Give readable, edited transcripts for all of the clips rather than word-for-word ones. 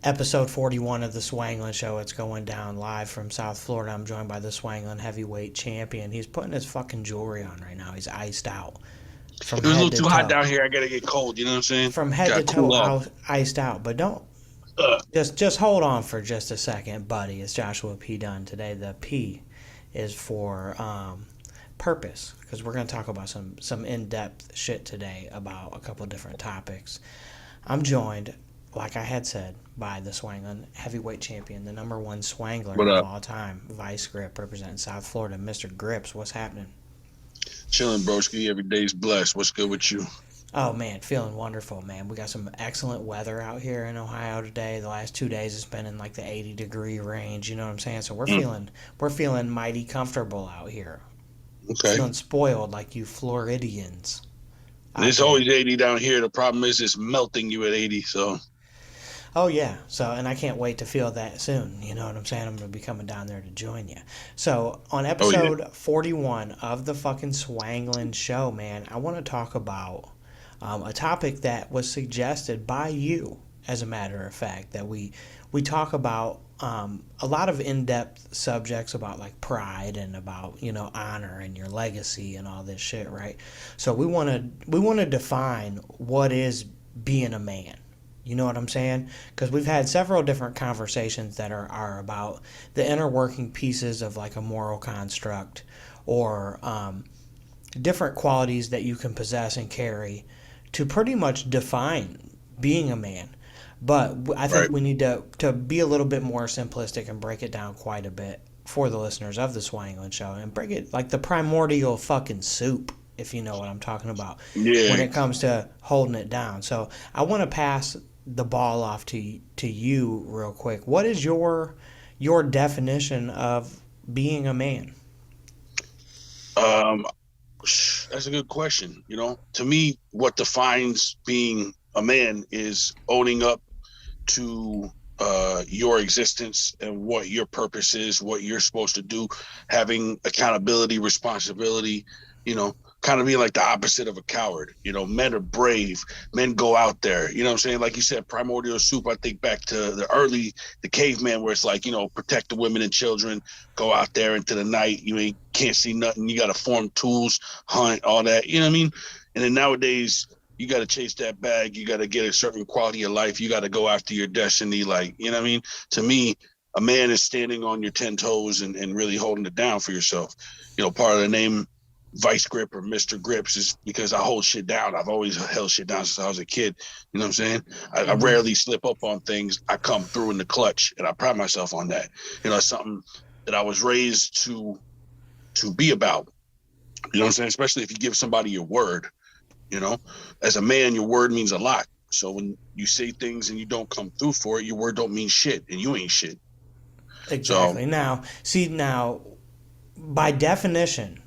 Episode 41 of the Swanglin Show. It's going down live from South Florida. I'm joined by the Swanglin heavyweight champion. He's putting his fucking jewelry on right now. He's iced out from It was a head little to too toe. hot down here. I gotta get cold. You know what I'm saying? From head Gotta to cool toe, off. iced out. But don't just hold on for just a second, buddy. It's Joshua P. Dunn today. The P is for purpose, because we're going to talk about some in-depth shit today about a couple different topics. I'm joined, like I had said, by the Swanglin heavyweight champion, the number one swangler What of up? all time, Vice Grip, representing South Florida, MrGrippz. What's happening? Chilling, broski. Every day's blessed. What's good with you? Oh man, feeling wonderful, man. We got some excellent weather out here in Ohio today. The last 2 days it's been in like the 80-degree range. You know what I'm saying? So we're feeling mighty comfortable out here. Okay. Feeling spoiled like you Floridians. It's always 80 down here. The problem is it's melting you at 80. So Oh yeah. So, and I can't wait to feel that soon. You know what I'm saying? I'm going to be coming down there to join you. So, on episode 41 of the fucking Swanglin Show, man, I want to talk about a topic that was suggested by you, as a matter of fact, that we talk about a lot of in-depth subjects about like pride and about, you know, honor and your legacy and all this shit, right? So we want to define what is being a man. You know what I'm saying? Because we've had several different conversations that are about the inner working pieces of like a moral construct, or different qualities that you can possess and carry to pretty much define being a man. But I think Right. we need to be a little bit more simplistic and break it down quite a bit for the listeners of the Swanglin Show, and break it like the primordial fucking soup, if you know what I'm talking about, when yeah, it comes to holding it down. So I want to pass the ball off to you real quick. What is your definition of being a man? um, that's a good question. You know, to me, what defines being a man is owning up to your existence and what your purpose is, what you're supposed to do, having accountability, responsibility, you know, kind of being like the opposite of a coward. You know, men are brave, men go out there, you know what I'm saying? Like you said, primordial soup, I think back to the caveman, where it's like, you know, protect the women and children, go out there into the night, can't see nothing, you got to form tools, hunt, all that, you know what I mean? And then nowadays, you got to chase that bag. You got to get a certain quality of life. You got to go after your destiny. Like, you know what I mean? To me, a man is standing on your 10 toes and really holding it down for yourself. You know, part of the name Vice Grip or MrGrippz is because I hold shit down. I've always held shit down since I was a kid. You know what I'm saying? I rarely slip up on things. I come through in the clutch, and I pride myself on that. You know, it's something that I was raised to be about. You know what I'm saying? Especially if you give somebody your word. You know, as a man, your word means a lot. So when you say things and you don't come through for it, your word don't mean shit, and you ain't shit. Exactly. Now, see, by definition,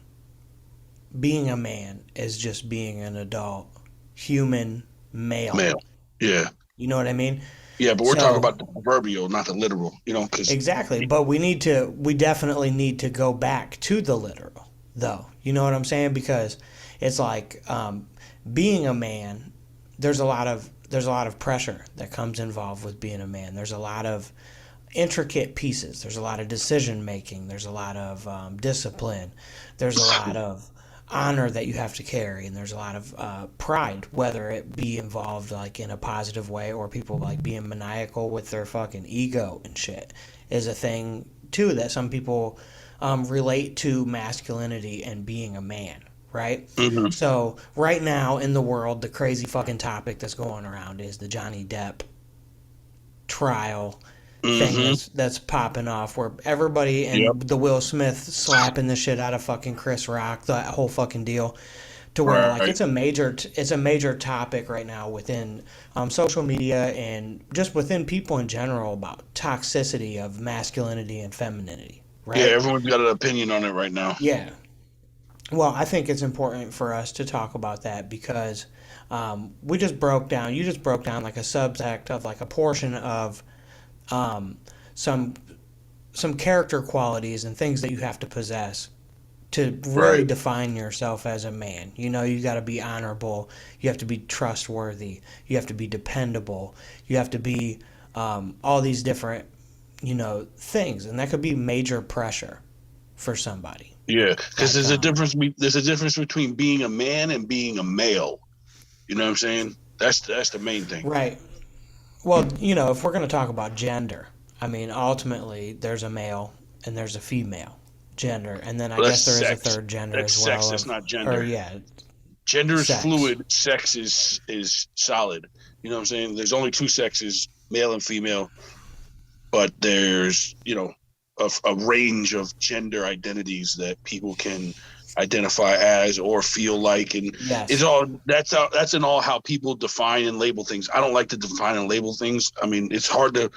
being a man is just being an adult human male. Male, yeah, You know what I mean? yeah. But we're talking So about the proverbial, not the literal. You know, because exactly, but we definitely need to go back to the literal, though. You know what I'm saying? Because it's like being a man. There's a lot of pressure that comes involved with being a man. There's a lot of intricate pieces. There's a lot of decision making. There's a lot of discipline. There's a lot of honor that you have to carry, and there's a lot of pride, whether it be involved like in a positive way, or people like being maniacal with their fucking ego and shit is a thing too, that some people relate to masculinity and being a man, right? Mhm. So right now in the world, the crazy fucking topic that's going around is the Johnny Depp trial thing Mhm. that's popping off, where everybody Yep. and the Will Smith slapping the shit out of fucking Chris Rock, that whole fucking deal, to where like Right. it's a major topic right now within social media and just within people in general, about toxicity of masculinity and femininity, Yeah. right? Everyone's got an opinion on it right now. Yeah. Well, I think it's important for us to talk about that, because you just broke down like a subsect of like a portion of um, some character qualities and things that you have to possess to really define yourself as a man. You know, you got to be honorable. You have to be trustworthy. You have to be dependable. You have to be all these different, you know, things, and that could be major pressure for somebody. Yeah, because there's a difference. There's a difference between being a man and being a male. You know what I'm saying? That's the main thing. Right. Well, you know, if we're going to talk about gender, I mean, ultimately, there's a male and there's a female gender, and then I guess there is a third gender that's as well. Sex. That's not gender. Or yeah, gender is fluid. Sex is solid. You know what I'm saying? There's only two sexes, male and female, but there's, you know, a range of gender identities that people can identify as or feel like, and it's all that's in all how people define and label things. I don't like to define and label things. I mean, it's hard to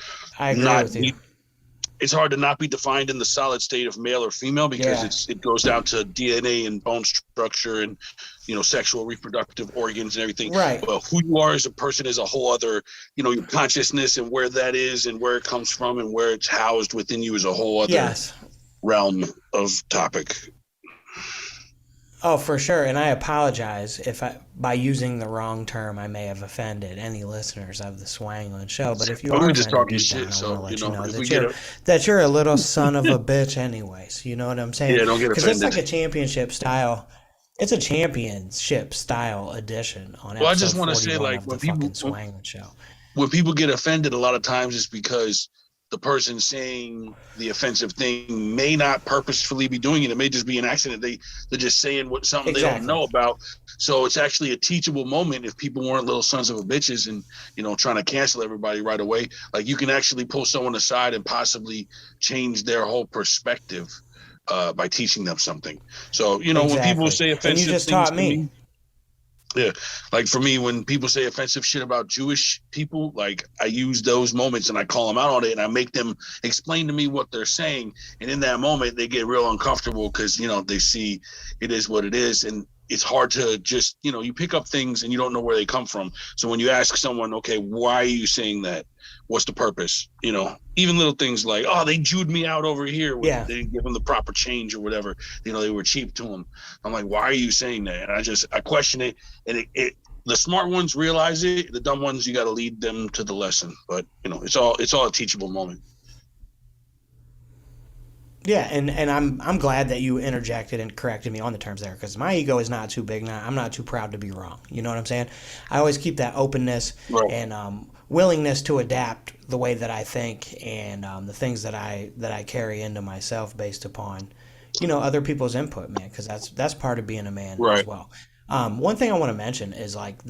it's hard to not be defined in the solid state of male or female, because it goes down to DNA and bone structure and, you know, sexual reproductive organs and everything. Right. But who you are as a person is a whole other, you know, your consciousness and where that is and where it comes from and where it's housed within you is a whole other realm of topic. Oh, for sure. And I apologize if by using the wrong term, I may have offended any listeners of the Swanglin Show. But if you are just talking shit, so let you know that you're a little son of a bitch anyways. You know what I'm saying? Yeah, don't get offended. Because it's like a championship style. It's a championship style edition on episode I just want to say, like, when people Swanglin Show. When people get offended, a lot of times it's because the person saying the offensive thing may not purposefully be doing it. It may just be an accident. They're just saying something they don't know about. So it's actually a teachable moment if people weren't little sons of a bitches and, you know, trying to cancel everybody right away. Like, you can actually pull someone aside and possibly change their whole perspective by teaching them something. So, you know, when people say offensive and you just things taught me. Yeah, like for me, when people say offensive shit about Jewish people, like, I use those moments and I call them out on it and I make them explain to me what they're saying. And in that moment, they get real uncomfortable because, you know, they see it is what it is. And it's hard to just, you know, you pick up things and you don't know where they come from. So when you ask someone, okay, why are you saying that? What's the purpose? You know, even little things like, oh, they Jewed me out over here. They didn't give them the proper change or whatever. You know, they were cheap to them. I'm like, why are you saying that? And I question it. And the smart ones realize it. The dumb ones, you got to lead them to the lesson. But, you know, it's all a teachable moment. Yeah, and I'm glad that you interjected and corrected me on the terms there, because my ego is not too big now. I'm not too proud to be wrong. You know what I'm saying? I always keep that openness and willingness to adapt the way that I think and the things that I carry into myself based upon, you know, other people's input, man, because that's part of being a man as well. One thing I want to mention is like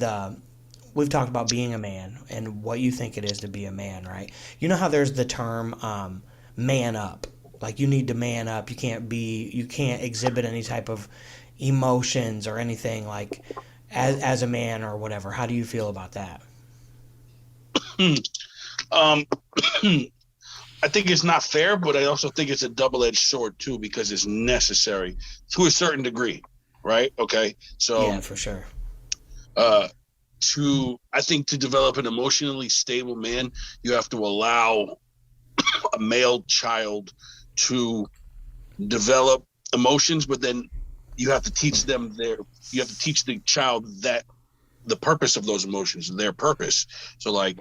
we've talked about being a man and what you think it is to be a man, right? You know how there's the term man up. Like, you need to man up. You can't exhibit any type of emotions or anything, like, as a man or whatever. How do you feel about that? I think it's not fair, but I also think it's a double-edged sword too, because it's necessary to a certain degree, right? Okay, so yeah, for sure. I think to develop an emotionally stable man, you have to allow a male child to develop emotions, but then you have to teach them you have to teach the child that the purpose of those emotions, their purpose. So, like,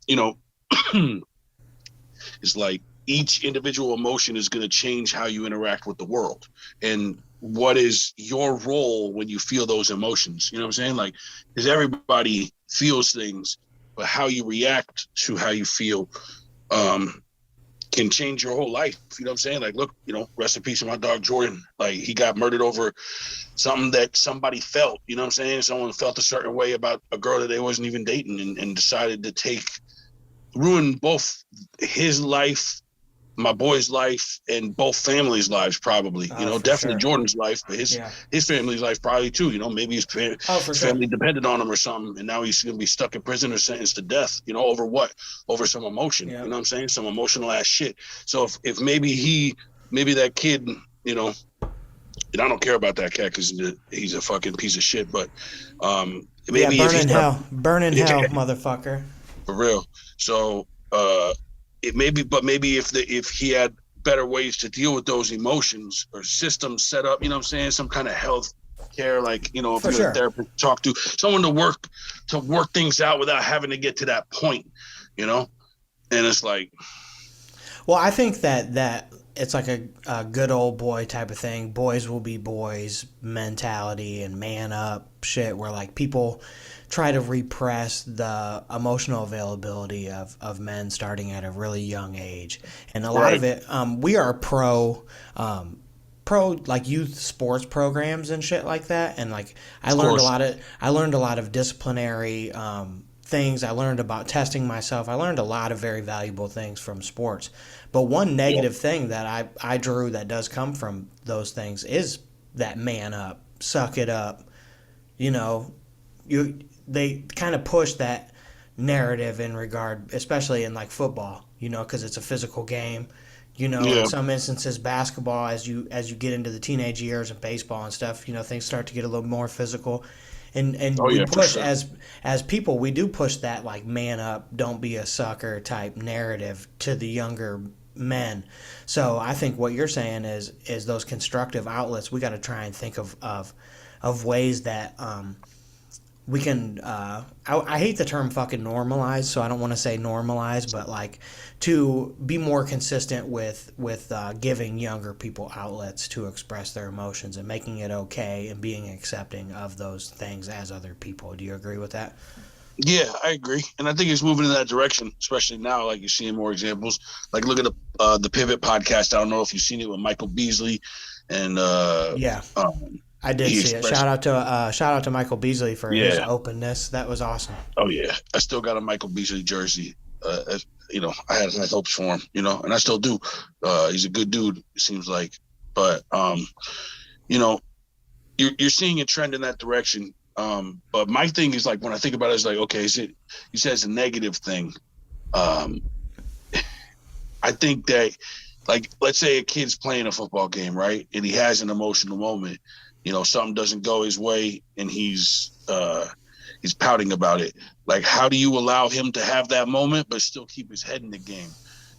you know, it's like each individual emotion is going to change how you interact with the world. And what is your role when you feel those emotions? You know what I'm saying? Like, because everybody feels things, but how you react to how you feel can change your whole life. You know what I'm saying? Like, look, you know, rest in peace to my dog Jordan. Like, he got murdered over something that somebody felt. You know what I'm saying? Someone felt a certain way about a girl that they wasn't even dating and decided to ruin both his life, my boy's life, and both families' lives, probably. You know, definitely Jordan's life, but his family's life probably too. You know, maybe his family depended on him or something, and now he's going to be stuck in prison or sentenced to death. You know, over what? Over some emotion. You know what I'm saying? Some emotional ass shit. So if maybe that kid, you know, and I don't care about that cat because he's a fucking piece of shit, but maybe burn in hell, motherfucker. For real. So maybe if he had better ways to deal with those emotions or systems set up, you know what I'm saying? Some kind of health care, like, you know, if you're a therapist, talk to someone to work things out without having to get to that point, you know? And it's like, well, I think that it's like a good old boy type of thing. Boys will be boys mentality and man up shit where like people try to repress the emotional availability of men starting at a really young age. And a lot of it, we are pro like youth sports programs and shit like that. And like I learned a lot of disciplinary things. I learned about testing myself. I learned a lot of very valuable things from sports. But one negative thing that I drew that does come from those things is that man up, suck it up. You know, they kind of push that narrative in regard, especially in like football, you know, because it's a physical game. You know, in some instances, basketball, as you get into the teenage years, and baseball and stuff, you know, things start to get a little more physical. And we push as people, we do push that like man up, don't be a sucker type narrative to the younger men. So I think what you're saying is those constructive outlets. We got to try and think of ways that we can. I hate the term fucking normalize, so I don't want to say normalize, but like to be more consistent with giving younger people outlets to express their emotions and making it okay and being accepting of those things as other people. Do you agree with that? Yeah, I agree, and I think it's moving in that direction, especially now. Like you're seeing more examples. Like look at the Pivot podcast. I don't know if you've seen it with Michael Beasley, and I did see it. Shout out to Michael Beasley for his openness. That was awesome. Oh yeah, I still got a Michael Beasley jersey. You know, I had high hopes for him. You know, and I still do. He's a good dude. It seems like, but you know, you're seeing a trend in that direction. But my thing is like when I think about it, it's like, okay, you said it's a negative thing. I think that like let's say a kid's playing a football game, right? And he has an emotional moment. You know, something doesn't go his way and he's pouting about it. Like, how do you allow him to have that moment but still keep his head in the game?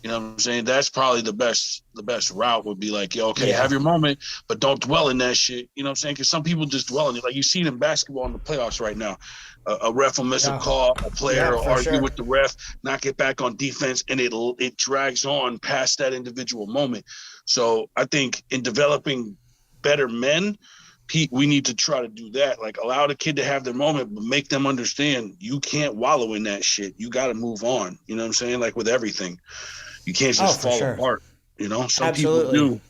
You know what I'm saying? That's probably the best route would be like, yo, okay, have your moment, but don't dwell in that shit. You know what I'm saying? Because some people just dwell in it. Like you see it in basketball in the playoffs right now. A ref will miss a call, a player will argue with the ref, not get back on defense, and it drags on past that individual moment. So I think in developing better men, Pete, we need to try to do that. Like allow the kid to have their moment, but make them understand you can't wallow in that shit. You got to move on. You know what I'm saying? Like with everything, you can't just fall apart. You know, some people do,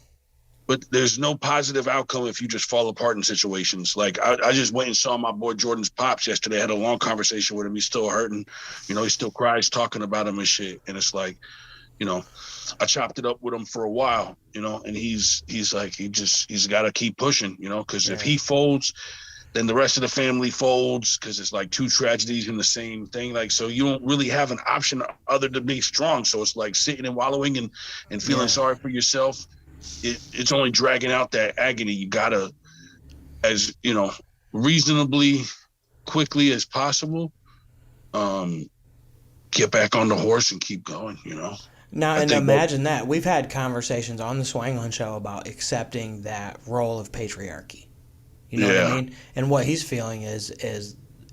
but there's no positive outcome if you just fall apart in situations. Like I just went and saw my boy Jordan's pops yesterday. I had a long conversation with him. He's still hurting. You know, he still cries talking about him and shit. And it's like, you know, I chopped it up with him for a while, you know, and he's like, he's got to keep pushing, you know, because if he folds, then the rest of the family folds because it's like two tragedies in the same thing. Like, so you don't really have an option other than being strong. So it's like sitting and wallowing and feeling sorry for yourself. It's only dragging out that agony. You gotta, as you know, reasonably quickly as possible, get back on the horse and keep going, you know. Now, and imagine that. We've had conversations on the Swanglin Show about accepting that role of patriarchy. You know what I mean? And what he's feeling is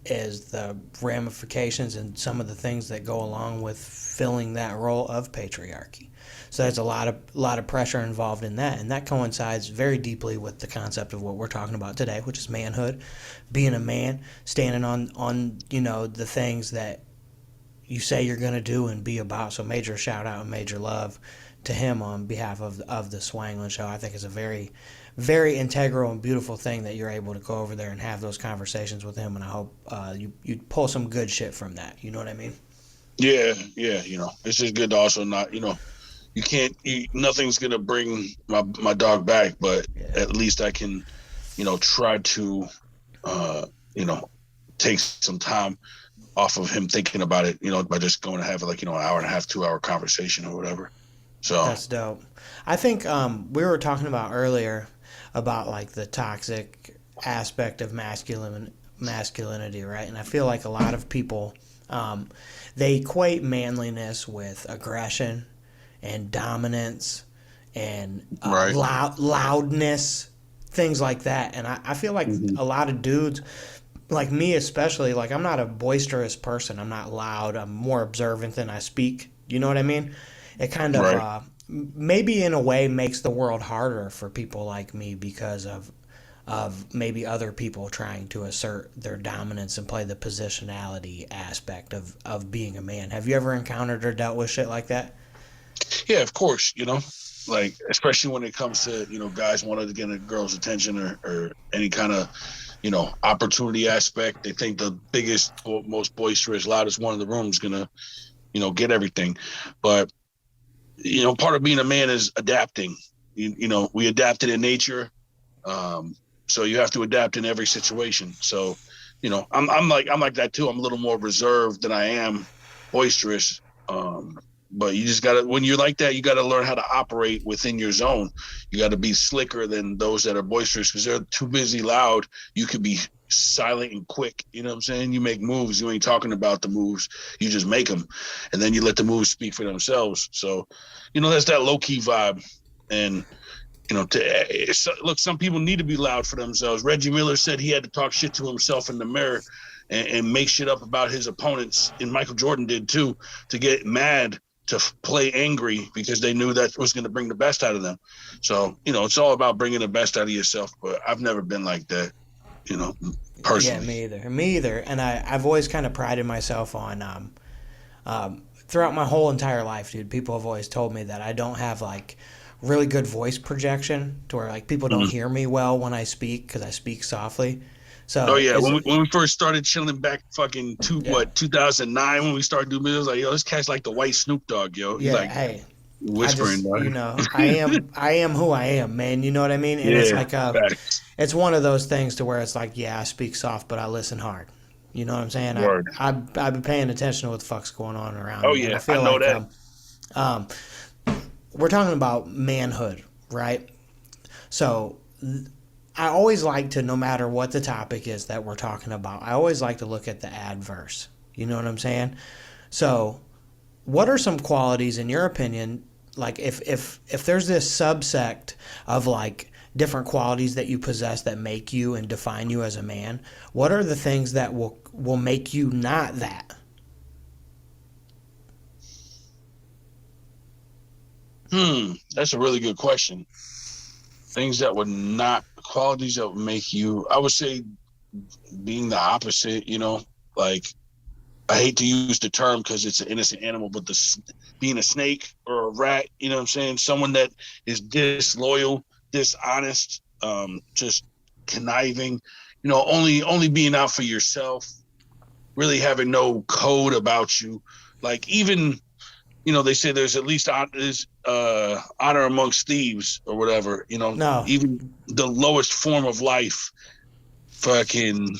the ramifications and some of the things that go along with filling that role of patriarchy. So there's a lot of pressure involved in that, and that coincides very deeply with the concept of what we're talking about today, which is manhood, being a man, standing on you know the things that you say you're going to do and be about. So major shout out and major love to him on behalf of the Swanglin Show. I think it's a very, very integral and beautiful thing that you're able to go over there and have those conversations with him. And I hope you pull some good shit from that. You know what I mean? Yeah. You know, it's just good to also not, you know, nothing's going to bring my dog back, but at least I can, you know, try to, you know, take some time off of him thinking about it, you know, by just going to have like, you know, an hour and a half, 2 hour conversation or whatever. So that's dope. I think we were talking about earlier about like the toxic aspect of masculinity, right? And I feel like a lot of people they equate manliness with aggression and dominance and Right. loudness, things like that. And I feel like Mm-hmm. a lot of dudes, like me especially, like I'm not a boisterous person. I'm not loud. I'm more observant than I speak. You know what I mean? It kind of Right. maybe in a way makes the world harder for people like me because of maybe other people trying to assert their dominance and play the positionality aspect of being a man. Have you ever encountered or dealt with shit like that? Yeah, of course, like especially when it comes to, guys wanting to get a girl's attention or any kind of, opportunity aspect. They think the biggest, most boisterous, loudest one in the room is gonna, get everything. But, part of being a man is adapting. We adapted in nature. So you have to adapt in every situation. So, I'm like that too. I'm a little more reserved than I am boisterous. But you just gotta, when you're like that, you gotta learn how to operate within your zone. You gotta be slicker than those that are boisterous because they're too busy loud. You could be silent and quick. You know what I'm saying? You make moves. You ain't talking about the moves. You just make them, and then you let the moves speak for themselves. So, that's that low key vibe. And look, some people need to be loud for themselves. Reggie Miller said he had to talk shit to himself in the mirror and make shit up about his opponents, and Michael Jordan did too, to get mad, to play angry because they knew that was going to bring the best out of them. So, it's all about bringing the best out of yourself. But I've never been like that, Yeah, personally. me either. Me either. And I've always kind of prided myself on throughout my whole entire life, dude. People have always told me that I don't have like really good voice projection to where like people don't Mhm. hear me well when I speak because I speak softly. Oh So yeah, is when we first started chilling back fucking yeah, 2009 when we started doing videos, like, yo, this cat's like the white Snoop Dogg, yo. He yeah. like Hey, I whispering, just dog. I am who I am, man. You know what I mean? And it's Yeah, like facts. it's one of those things to where it's like, yeah, I speak soft, but I listen hard. You know what I'm saying? Word. I've been paying attention to what the fuck's going on around Oh me, and I yeah, I feel know like that. um, we're talking about manhood, right? So I always like to, no matter what the topic is that we're talking about, I always like to look at the adverse. You know what I'm saying? So, what are some qualities, in your opinion, like if there's this subsect of like different qualities that you possess that make you and define you as a man? What are the things that will make you not that? That's a really good question. Things that would not qualities that would make you, I would say, being the opposite. Like, I hate to use the term because it's an innocent animal, but being a snake or a rat, you know what I'm saying? Someone that is disloyal, dishonest, just conniving, only being out for yourself, really having no code about you. Like, even, they say there's at least honor amongst thieves or whatever, No, even the lowest form of life, fucking,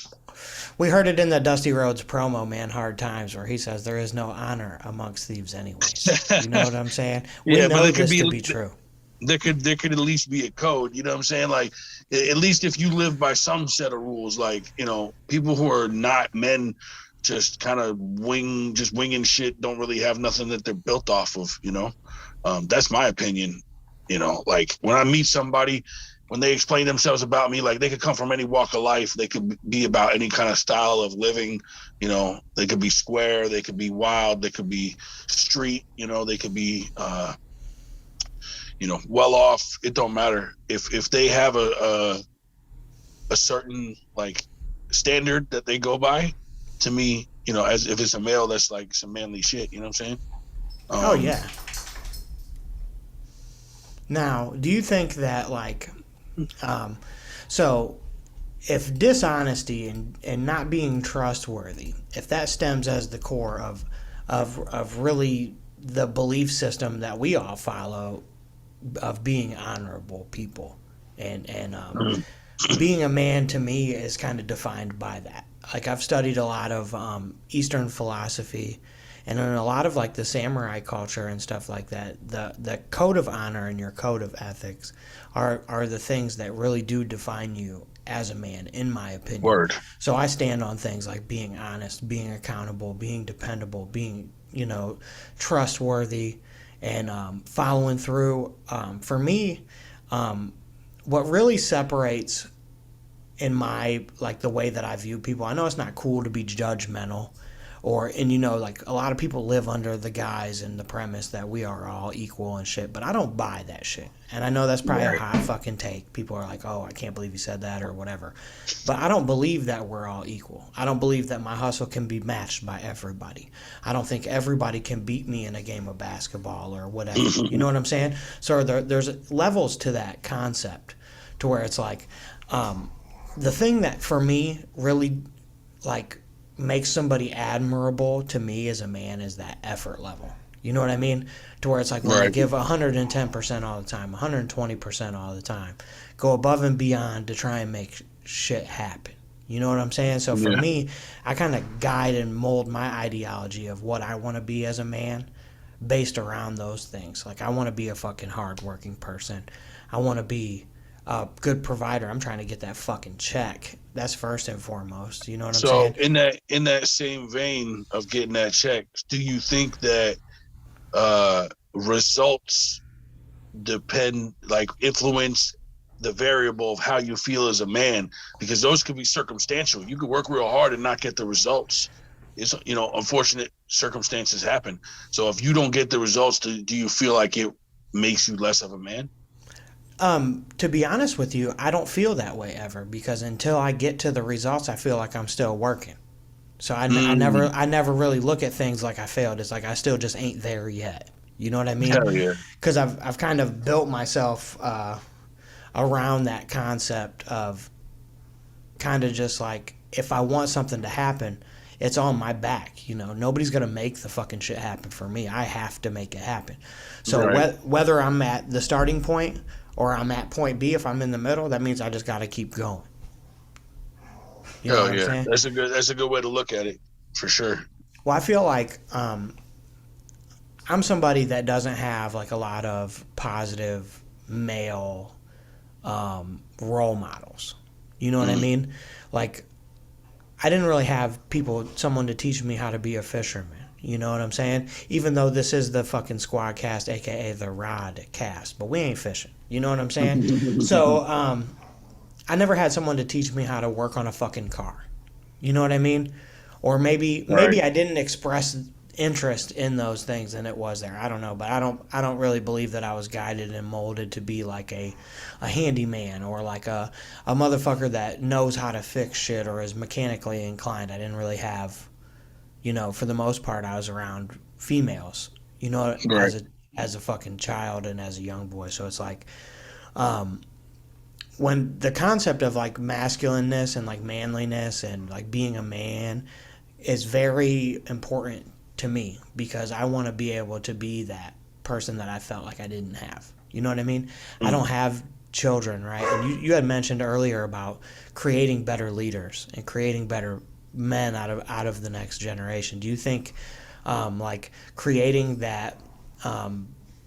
we heard it in the Dusty Rhodes promo, man, Hard Times, where he says there is no honor amongst thieves, anyways. You know what I'm saying? We yeah, but know this to be true. there could at least be a code, you know what I'm saying? Like, at least if you live by some set of rules, like, people who are not men just kind of winging shit, don't really have nothing that they're built off of. That's my opinion. Like, when I meet somebody, when they explain themselves about me, like, they could come from any walk of life, they could be about any kind of style of living. They could be square, they could be wild, they could be street, they could be well off. It don't matter if they have a certain, like, standard that they go by. To me, as if it's a male, that's like some manly shit. You know what I'm saying? Oh Um, yeah. Now, do you think that like, um, so if dishonesty and not being trustworthy, if that stems as the core of really the belief system that we all follow of being honorable people, and being a man to me is kind of defined by that. Like I've studied a lot of Eastern philosophy, and in a lot of like the samurai culture and stuff like that. The code of honor and your code of ethics are the things that really do define you as a man, in my opinion. Word. So I stand on things like being honest, being accountable, being dependable, being trustworthy, and following through. For me, what really separates in my, like, the way that I view people, I know it's not cool to be judgmental, and you know, like, a lot of people live under the guise and the premise that we are all equal and shit, but I don't buy that shit. And I know that's probably a hot fucking take. People are like, oh, I can't believe you said that or whatever. But I don't believe that we're all equal. I don't believe that my hustle can be matched by everybody. I don't think everybody can beat me in a game of basketball or whatever. You know what I'm saying? So there's levels to that concept, to where it's like, the thing that for me really, like, makes somebody admirable to me as a man is that effort level. You know what I mean? To where it's like, when I give 110% all the time, 120% all the time, go above and beyond to try and make shit happen. You know what I'm saying? So for me, I kind of guide and mold my ideology of what I want to be as a man based around those things. Like, I want to be a fucking hardworking person. I want to be a good provider. I'm trying to get that fucking check. That's first and foremost. You know what I'm saying? So in that same vein of getting that check, do you think that results influence the variable of how you feel as a man? Because those could be circumstantial. You could work real hard and not get the results. It's, you know, unfortunate circumstances happen. So if you don't get the results, do you feel like it makes you less of a man? To be honest with you, I don't feel that way ever, because until I get to the results, I feel like I'm still working. So I never really look at things like I failed. It's like I still just ain't there yet. You know what I mean? Hell yeah. Because I've kind of built myself around that concept of kind of just like, if I want something to happen, it's on my back. You know, nobody's gonna make the fucking shit happen for me. I have to make it happen. So whether I'm at the starting point or I'm at point B, if I'm in the middle, that means I just got to keep going. You know what I'm saying? That's a good way to look at it, for sure. Well, I feel like I'm somebody that doesn't have like a lot of positive male role models. You know what I mean? Like, I didn't really have someone to teach me how to be a fisherman. You know what I'm saying? Even though this is the fucking squad cast, aka the Rod cast, but we ain't fishing. You know what I'm saying? So I never had someone to teach me how to work on a fucking car. You know what I mean? Or maybe I didn't express interest in those things and it was there. I don't know, but I don't really believe that I was guided and molded to be like a handyman or like a motherfucker that knows how to fix shit or is mechanically inclined. I didn't really have, you know, for the most part, I was around females, you know, as a fucking child and as a young boy. So it's like, when the concept of like masculineness and like manliness and like being a man is very important to me, because I want to be able to be that person that I felt like I didn't have. You know what I mean? I don't have children, right? And you had mentioned earlier about creating better leaders and creating better men out of the next generation. Do you think like creating that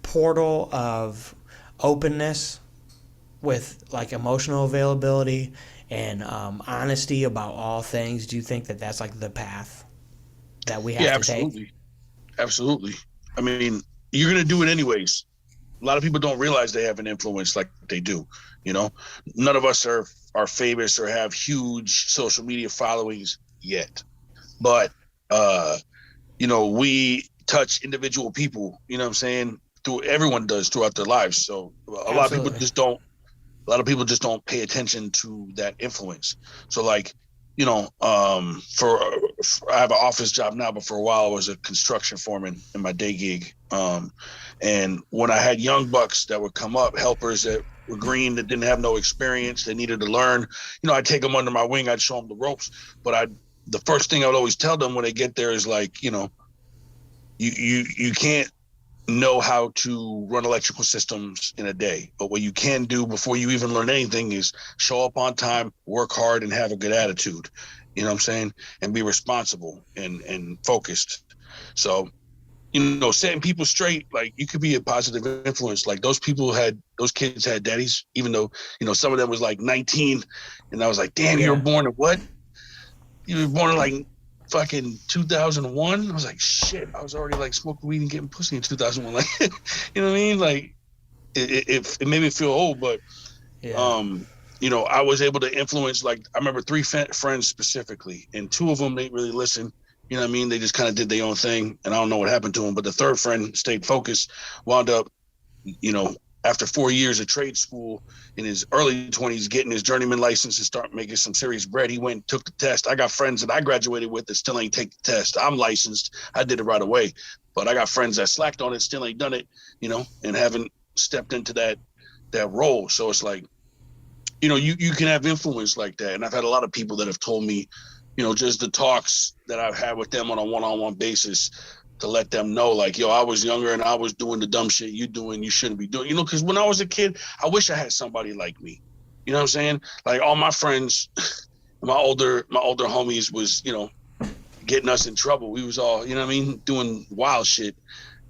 portal of openness with like emotional availability and honesty about all things, do you think that that's like the path that we have to take? Absolutely. I mean, you're going to do it anyways. A lot of people don't realize they have an influence like they do. You know, none of us are famous or have huge social media followings yet, but you know, we touch individual people, you know what I'm saying? Everyone does throughout their lives. So a lot of people just don't pay attention to that influence. So like, you know, I have an office job now, but for a while I was a construction foreman in my day gig. And when I had young bucks that would come up, helpers that were green, that didn't have no experience, they needed to learn, you know, I'd take them under my wing, I'd show them the ropes, but the first thing I would always tell them when they get there is like, you know, you can't know how to run electrical systems in a day, but what you can do before you even learn anything is show up on time, work hard, and have a good attitude, you know what I'm saying, and be responsible and focused. So, you know, setting people straight, like you could be a positive influence. Like those kids had daddies, even though, you know, some of them was like 19, and I was like, damn, you were born at what? You were born at like fucking 2001. I was like, shit, I was already like smoking weed and getting pussy in 2001. Like, you know what I mean? Like, it made me feel old, but Yeah. you know, I was able to influence, like, I remember three friends specifically, and two of them didn't really listen. You know what I mean? They just kind of did their own thing, and I don't know what happened to them. But the third friend stayed focused, wound up, you know, after 4 years of trade school in his early 20s, getting his journeyman license and start making some serious bread. He went and took the test. I got friends that I graduated with that still ain't take the test. I'm licensed. I did it right away. But I got friends that slacked on it, still ain't done it, you know, and haven't stepped into that role. So it's like, you know, you can have influence like that. And I've had a lot of people that have told me, you know, just the talks that I've had with them on a one-on-one basis, to let them know, like, yo, I was younger and I was doing the dumb shit you doing, you shouldn't be doing, you know, because when I was a kid, I wish I had somebody like me. You know what I'm saying? Like, all my friends, my older homies was, you know, getting us in trouble. We was all, you know what I mean, doing wild shit,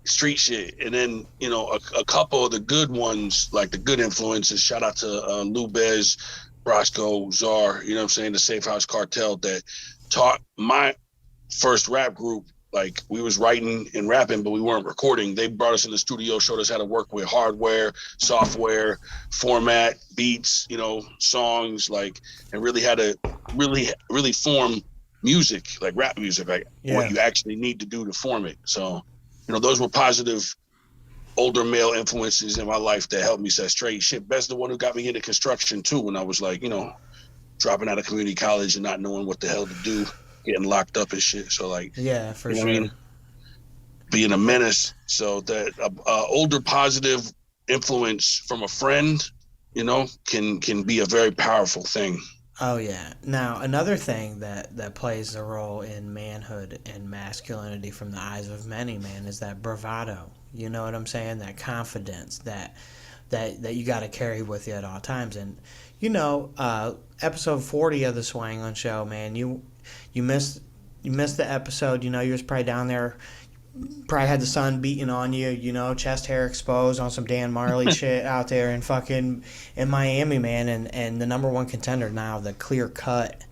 street shit. And then, you know, a couple of the good ones, like the good influences, shout out to Lou Bez, Brosco, Czar, you know what I'm saying, the Safe House Cartel, that taught my first rap group. Like, we was writing and rapping, but we weren't recording. They brought us in the studio, showed us how to work with hardware, software, format, beats, you know, songs, like, and really how to really form music, like rap music, like what you actually need to do to form it. So, you know, those were positive older male influences in my life that helped me set straight. Shit, Best the one who got me into construction too, when I was like, you know, dropping out of community college and not knowing what the hell to do, getting locked up and shit. So, like, Yeah, for you know sure. what I mean? Being a menace. So that older positive influence from a friend, you know, can be a very powerful thing. Oh yeah. Now another thing that plays a role in manhood and masculinity from the eyes of many, man, is that bravado. You know what I'm saying? That confidence that you got to carry with you at all times. And you know, episode 40 of the Swanglin Show, man, you missed the episode. You know, you was probably down there, probably had the sun beating on you, you know, chest hair exposed on some Dan Marley shit out there in Miami, man. And the number one contender now, the clear cut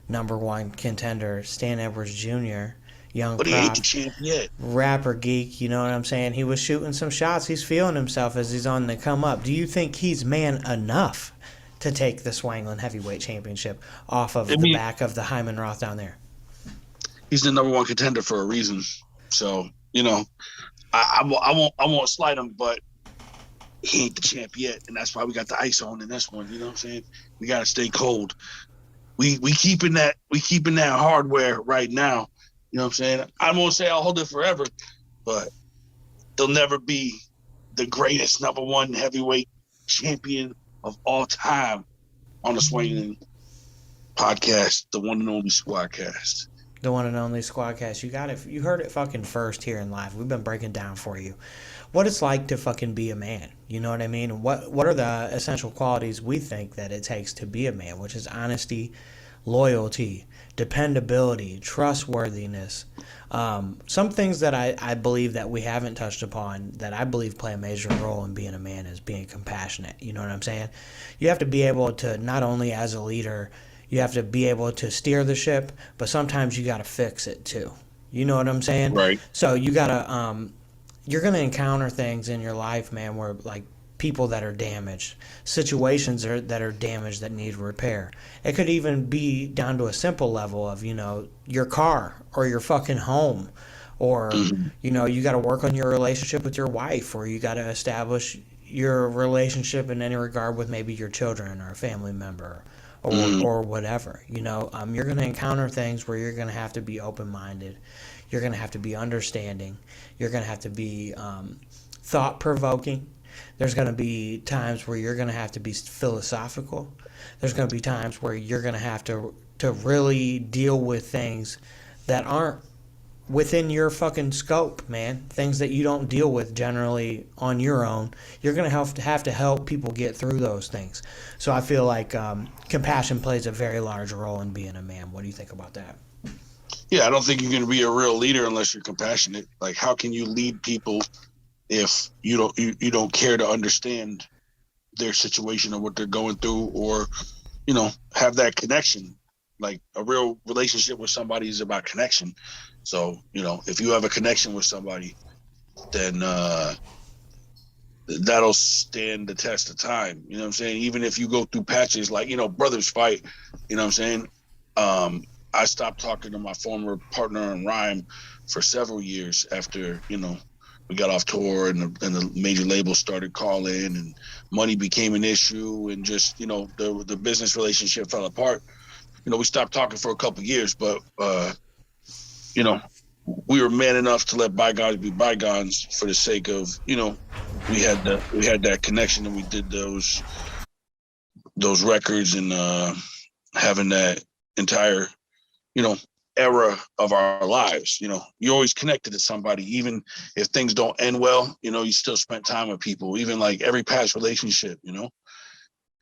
number one contender, Stan Edwards Jr., young But he ain't the prop, champ yet. rapper geek, you know what I'm saying? He was shooting some shots. He's feeling himself as he's on the come up. Do you think he's man enough to take the Swanglin Heavyweight Championship off of the back of the Hyman Roth down there? He's the number one contender for a reason. So, you know, I won't slight him, but he ain't the champ yet, and that's why we got the ice on in this one. You know what I'm saying? We gotta stay cold. We keeping that hardware right now. You know what I'm saying? I won't say I'll hold it forever, but he'll never be the greatest number one heavyweight champion of all time on the Swangling podcast, the one and only Squadcast. The one and only Squadcast. You got it. You heard it fucking first here in live. We've been breaking down for you what it's like to fucking be a man. You know what I mean? What are the essential qualities we think that it takes to be a man, which is honesty, loyalty, dependability, trustworthiness. Some things that I believe that we haven't touched upon that I believe play a major role in being a man is being compassionate. You know what I'm saying? You have to be able to, not only as a leader, you have to be able to steer the ship, but sometimes you got to fix it too. You know what I'm saying? Right. So you got to, you're going to encounter things in your life, man, where like people that are damaged, situations that are damaged that need repair. It could even be down to a simple level of, you know, your car or your fucking home, or, you know, you got to work on your relationship with your wife, or you got to establish your relationship in any regard with maybe your children or a family member, or whatever. You know, you're going to encounter things where you're going to have to be open-minded. You're going to have to be understanding. You're going to have to be thought-provoking. There's going to be times where you're going to have to be philosophical. There's going to be times where you're going to have to really deal with things that aren't within your fucking scope, man. Things that you don't deal with generally on your own. You're going to have to help people get through those things. So I feel like compassion plays a very large role in being a man. What do you think about that? Yeah, I don't think you're going to be a real leader unless you're compassionate. Like, how can you lead people if you don't care to understand their situation or what they're going through, or, you know, have that connection? like a real relationship with somebody is about connection. So, you know, if you have a connection with somebody, then that'll stand the test of time. You know what I'm saying? Even if you go through patches, like, you know, brothers fight, you know what I'm saying? I stopped talking to my former partner in rhyme for several years after, you know, we got off tour and the major labels started calling and money became an issue, and just, you know, the business relationship fell apart. You know, we stopped talking for a couple of years, but you know, we were man enough to let bygones be bygones for the sake of, you know, we had that connection, and we did those records, and having that entire, you know, era of our lives. You know, you're always connected to somebody, even if things don't end well. You know, you still spent time with people, even like every past relationship. You know,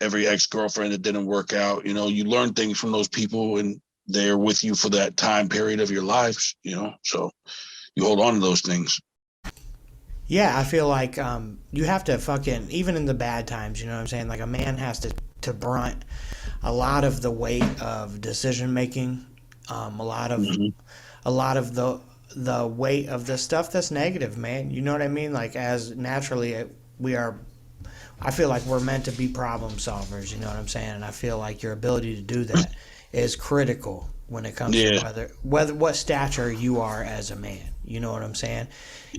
every ex-girlfriend that didn't work out. You know, you learn things from those people, and they're with you for that time period of your lives. You know, so you hold on to those things. Yeah, I feel like you have to fucking, even in the bad times, you know what I'm saying? Like a man has to brunt a lot of the weight of decision making, a lot of Mm-hmm. the weight of the stuff that's negative, man. You know what I mean? Like as naturally we are, I feel like we're meant to be problem solvers. You know what I'm saying? And I feel like your ability to do that is critical when it comes to Yeah, whether what stature you are as a man. You know what I'm saying?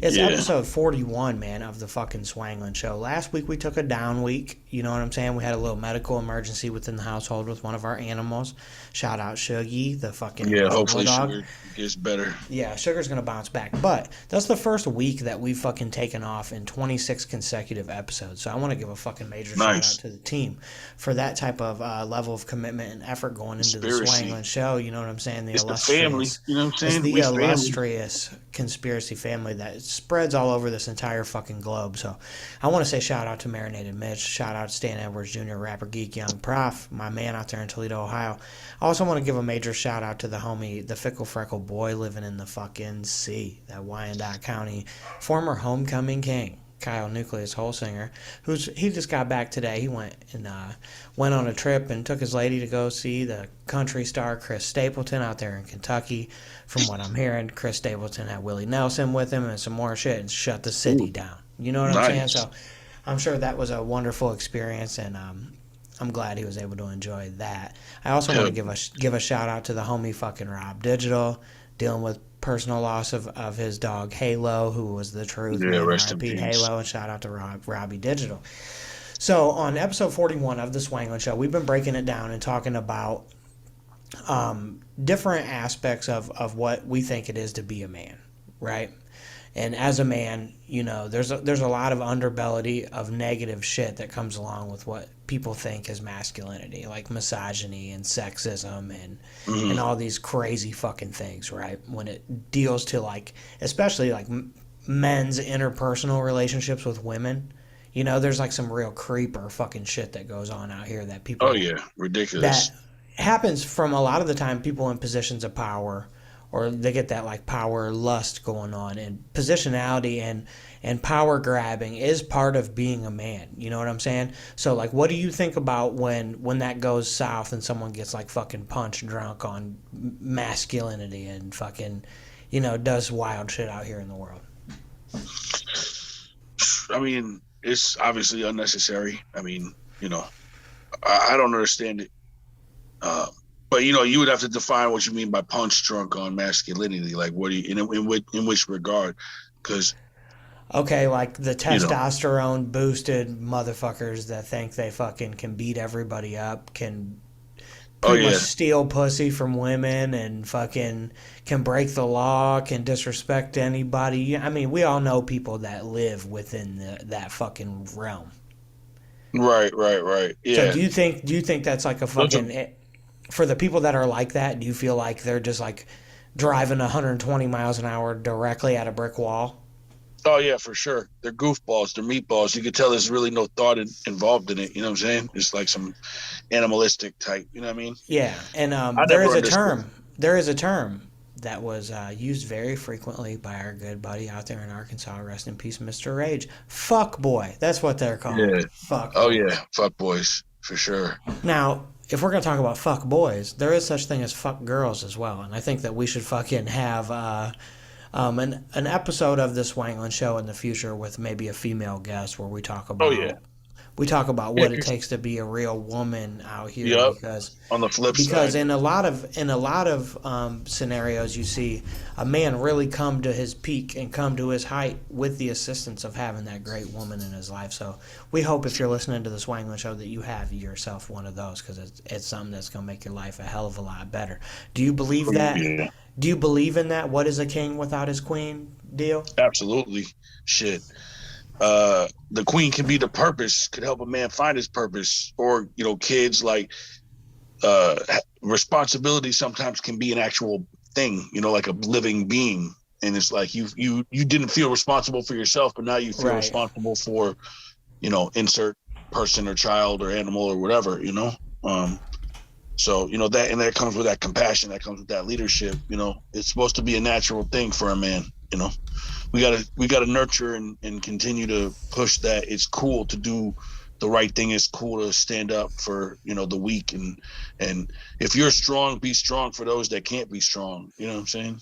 It's yeah, episode 41, man, of the fucking Swanglin Show. Last week we took a down week. You know what I'm saying? We had a little medical emergency within the household with one of our animals. Shout out Shuggy, the fucking yeah. English Hopefully, bulldog. sugar gets better. Yeah, Sugar's gonna bounce back. But that's the first week that we've fucking taken off in 26 consecutive episodes. So I want to give a fucking major shout out Nice to the team for that type of level of commitment and effort going into the conspiracy. Swanglin Show. You know what I'm saying? It's the family. You know what I'm It's saying? the We family. illustrious conspiracy family that spreads all over this entire fucking globe. So I want to say shout out to Marinated Mitch, shout out to Stan Edwards Jr., Rapper Geek Young Prof, my man out there in Toledo, Ohio. I also want to give a major shout out to the homie, the fickle freckle boy living in the fucking sea, that Wyandotte County former homecoming king. Kyle Nucleus Holsinger, he just got back today. He went on a trip and took his lady to go see the country star Chris Stapleton out there in Kentucky. From what I'm hearing, Chris Stapleton had Willie Nelson with him and some more shit and shut the city Ooh, down. You know what I'm saying? nice. So I'm sure that was a wonderful experience, and I'm glad he was able to enjoy that. I also want to Yep. give a shout out to the homie fucking Rob Digital, dealing with personal loss of his dog Halo, who was the truth, Yeah, man. rest in R.I.P. peace. Halo, and shout out to Robbie Digital. So on episode 41 of the Swanglin Show, we've been breaking it down and talking about different aspects of what we think it is to be a man, right? And as a man, you know, there's a lot of underbelly of negative shit that comes along with what people think is masculinity, like misogyny and sexism and Hmm. all these crazy fucking things, right? When it deals to like, especially like men's interpersonal relationships with women, you know, there's like some real creeper fucking shit that goes on out here that Oh people yeah, ridiculous. that happens from a lot of the time people in positions of power, or they get that like power lust going on, and positionality and power grabbing is part of being a man. You know what I'm saying? So like, what do you think about when that goes south and someone gets like fucking punch drunk on masculinity and fucking, you know, does wild shit out here in the world? I mean, it's obviously unnecessary. I mean, you know, I don't understand it. Uh, but you know, you would have to define what you mean by punch drunk on masculinity. Like, what do you in which regard? Because Okay, like the you know, testosterone boosted motherfuckers that think they fucking can beat everybody up, can oh pretty much yeah, steal pussy from women and fucking can break the law, can disrespect anybody. I mean, we all know people that live within that fucking realm. right, So yeah. do you think that's like a Those are, fucking, for the people that are like that, do you feel like they're just like driving 120 miles an hour directly at a brick wall? oh yeah, for sure. They're goofballs. They're meatballs. You could tell there's really no thought involved in it. You know what I'm saying? It's like some animalistic type. You know what I mean? Yeah, and I never understood. there is a term that was used very frequently by our good buddy out there in Arkansas. Rest in peace, Mr. Rage. Fuck boy, that's what they're called. Yeah. Fuck Oh boys. yeah, fuck boys for sure. Now, if we're gonna talk about fuck boys, there is such thing as fuck girls as well, and I think that we should fucking have an episode of the Swanglin Show in the future with maybe a female guest where Oh yeah, we talk about yeah, what it takes to be a real woman out here yep. On the flip because side, in a lot of scenarios you see a man really come to his peak and come to his height with the assistance of having that great woman in his life. So we hope if you're listening to the Swanglin Show that you have yourself one of those because it's something that's going to make your life a hell of a lot better. Do you believe that? yeah, Do you believe in that? What is a king without his queen deal? absolutely. Shit. The queen can be the purpose, could help a man find his purpose, or kids like responsibility sometimes can be an actual thing, like a living being, and it's like you didn't feel responsible for yourself, but now you feel responsible for insert person or child or animal or whatever. So that comes with that compassion, that comes with that leadership. It's supposed to be a natural thing for a man. We gotta nurture and continue to push that. It's cool to do the right thing. It's cool to stand up for the weak, and if you're strong, be strong for those that can't be strong. You know what I'm saying?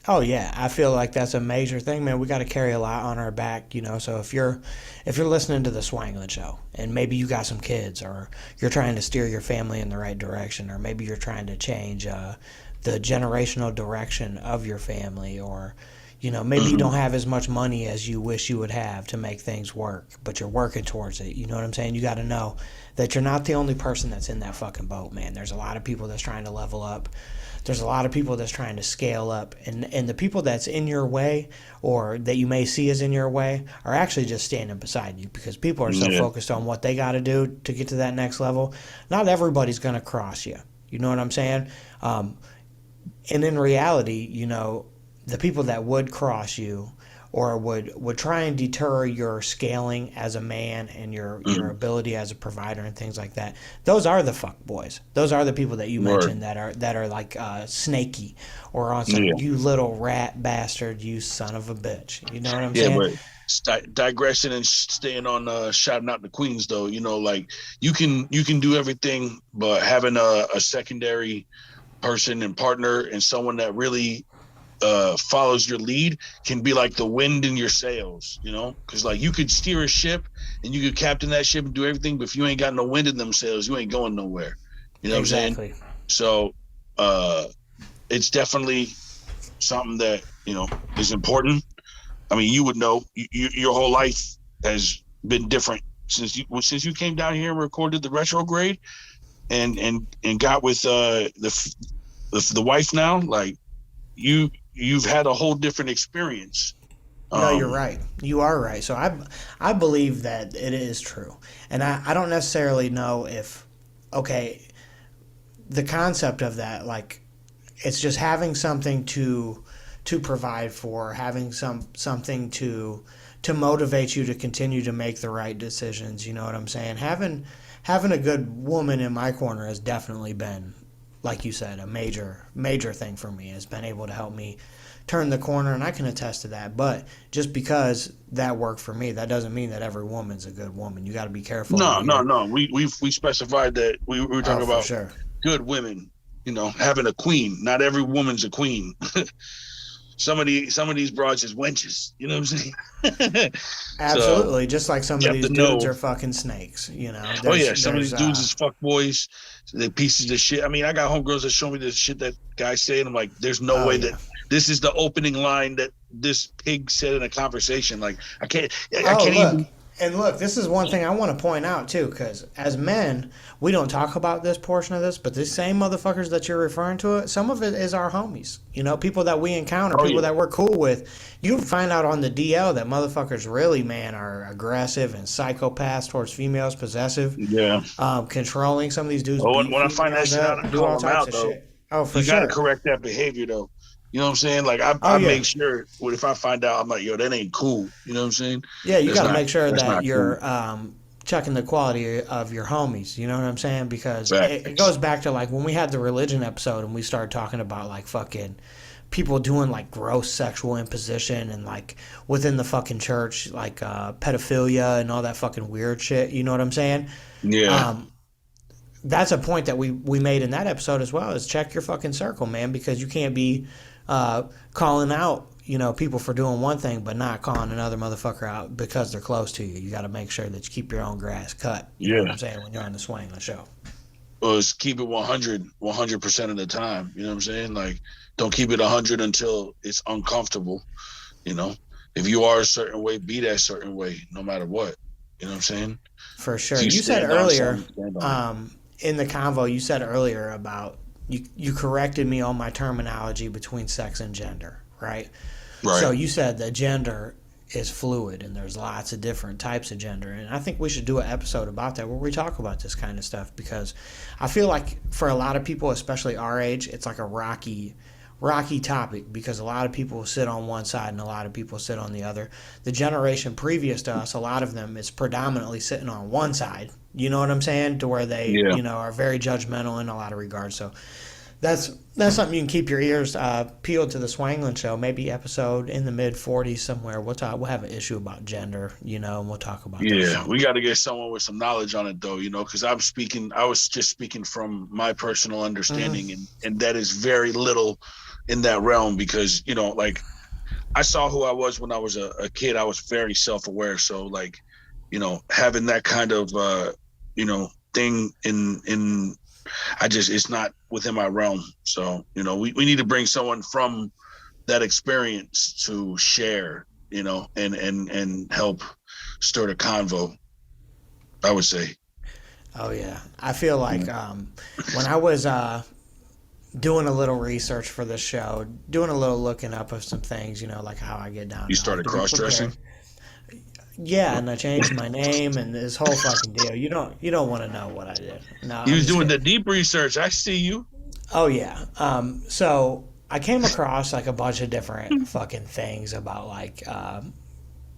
Oh yeah, I feel like that's a major thing, man. We got to carry a lot on our back, So if you're listening to the Swanglin Show, and maybe you got some kids, or you're trying to steer your family in the right direction, or maybe you're trying to change the generational direction of your family, or maybe you don't have as much money as you wish you would have to make things work, but you're working towards it. You know what I'm saying? You got to know that you're not the only person that's in that fucking boat, man. There's a lot of people that's trying to level up. There's a lot of people that's trying to scale up, and the people that's in your way or that you may see as in your way are actually just standing beside you because people are so focused on what they got to do to get to that next level. Not everybody's going to cross you. You know what I'm saying? And in reality, the people that would cross you or would try and deter your scaling as a man and your ability as a provider and things like that, those are the fuck boys. Those are the people that you mentioned that are like snaky or on some you little rat bastard, you son of a bitch. You know what I'm saying? But digression and staying on shouting out the queens though, like you can do everything, but having a secondary person and partner and someone that really follows your lead can be like the wind in your sails, because like you could steer a ship and you could captain that ship and do everything, but if you ain't got no wind in them sails, you ain't going nowhere. You know what I'm saying? So it's definitely something that is important. I mean, you would know your whole life has been different since you came down here and recorded the retrograde and got with the wife now. Like you've had a whole different experience. No, you're right. You are right. So I believe that it is true. And I don't necessarily know if, the concept of that, like, it's just having something to provide for, having something to motivate you to continue to make the right decisions. You know what I'm saying? Having a good woman in my corner has definitely been, like you said, a major thing for me. Has been able to help me turn the corner, and I can attest to that. But just because that worked for me, that doesn't mean that every woman's a good woman. You got to be careful. No. We specified that we were talking about good women. Having a queen. Not every woman's a queen. Some of these broads is wenches. You know what I'm saying? Absolutely. So, just like some of these dudes are fucking snakes. Some of these dudes is fuck boys. They're pieces of shit. I mean, I got homegirls that show me the shit that guys say, and I'm like, there's no way that this is the opening line that this pig said in a conversation. Like, I can't even. And look, this is one thing I want to point out too, because as men, we don't talk about this portion of this, but these same motherfuckers that you're referring to, some of it is our homies. People that we encounter, people that we're cool with. You find out on the DL that motherfuckers really, man, are aggressive and psychopaths towards females, possessive, controlling. Some of these dudes. When I find that shit out, I call them out though. Oh, for sure. You got to correct that behavior though. You know what I'm saying? Like I make sure if I find out, I'm like, yo, that ain't cool. You know what I'm saying? Yeah, you got to make sure that you're checking the quality of your homies. You know what I'm saying? Because it goes back to like when we had the religion episode and we started talking about like fucking people doing like gross sexual imposition and like within the fucking church, like pedophilia and all that fucking weird shit. You know what I'm saying? Yeah. that's a point that we made in that episode as well, is check your fucking circle, man, because you can't be calling out, you know, people for doing one thing but not calling another motherfucker out because they're close to you. You got to make sure that you keep your own grass cut. You know what I'm saying, when you're on the Swanglin Show. Well, it's keep it 100% of the time. You know what I'm saying? Like, don't keep it 100 until it's uncomfortable. You know, if you are a certain way, be that certain way, no matter what. You know what I'm saying? For sure. You said earlier, in the convo, you said earlier about you corrected me on my terminology between sex and gender, right? Right. So you said that gender is fluid and there's lots of different types of gender, and I think we should do an episode about that where we talk about this kind of stuff, because I feel like for a lot of people, especially our age, it's like a rocky topic, because a lot of people sit on one side and a lot of people sit on the other. The generation previous to us, a lot of them is predominantly sitting on one side, you know what I'm saying, to where they you know, are very judgmental in a lot of regards. So that's something you can keep your ears peeled to the Swanglin Show. Maybe episode in the mid-40s somewhere. We'll have an issue about gender, you know, and we'll talk about that. Yeah, we got to get someone with some knowledge on it, though, you know, because I was just speaking from my personal understanding, and that is very little in that realm, because, you know, like, I saw who I was when I was a kid. I was very self-aware. So, like, you know, having that kind of, you know, thing in it's not within my realm. So, you know, we need to bring someone from that experience to share, you know, and help stir the convo, I would say. Oh, yeah. I feel like when I was doing a little research for the show, doing a little looking up of some things, you know, like how I get down. You started cross-dressing? Yeah, and I changed my name and this whole fucking deal. You don't want to know what I did. No, you was doing the deep research. I see you. Oh yeah. So I came across like a bunch of different fucking things about like